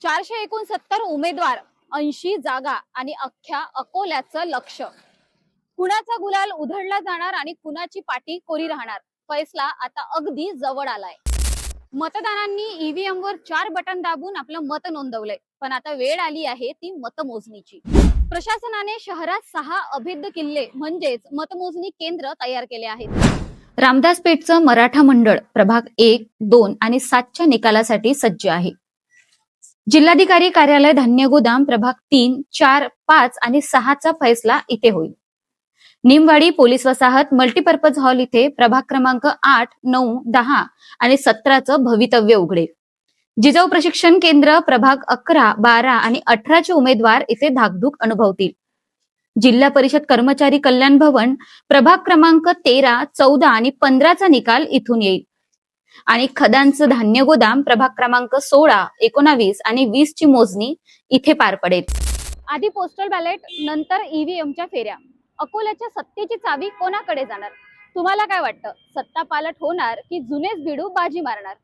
469 उमेदवार, 80 जागा आणि अख्ख्या अकोल्याचं लक्ष. कुणाचा गुलाल उधळला जाणार आणि कुणाची पाटी कोरी राहणार, फैसला आता अगदी जवळ आलाय. मतदारांनी ईव्हीएम वर 4 बटन दाबून आपलं मत नोंदवलंय, पण आता वेळ आली आहे ती मतमोजणीची. प्रशासनाने शहरात 6 अभेद्य किल्ले म्हणजेच मतमोजणी केंद्र तयार केले आहेत. रामदास पेठचं मराठा मंडळ प्रभाग 1, 2 आणि 7च्या निकालासाठी सज्ज आहे. जिल्हाधिकारी कार्यालय धान्य गोदाम प्रभाग 3, 4, 5 आणि 6चा फैसला इथे होईल. निमवाडी पोलीस वसाहत मल्टीपर्पज हॉल इथे प्रभाग क्रमांक 8, 9, 10 आणि 17चं भवितव्य उघडेल. जिजाऊ प्रशिक्षण केंद्र प्रभाग 11, 12 आणि 18चे उमेदवार इथे धाकधूक अनुभवतील. जिल्हा परिषद कर्मचारी कल्याण भवन प्रभाग क्रमांक 13, 14 आणि 15चा निकाल इथून येईल. आणि खदांचं धान्य गोदाम प्रभाग क्रमांक 16, 19 आणि 20 ची मोजणी इथे पार पडेल. आधी पोस्टल बॅलेट, नंतर ईव्हीएमच्या फेऱ्या. अकोल्याच्या सत्तेची चावी कोणाकडे जाणार? तुम्हाला काय वाटतं? सत्ता पालट होणार की जुनेच बिडू बाजी मारणार?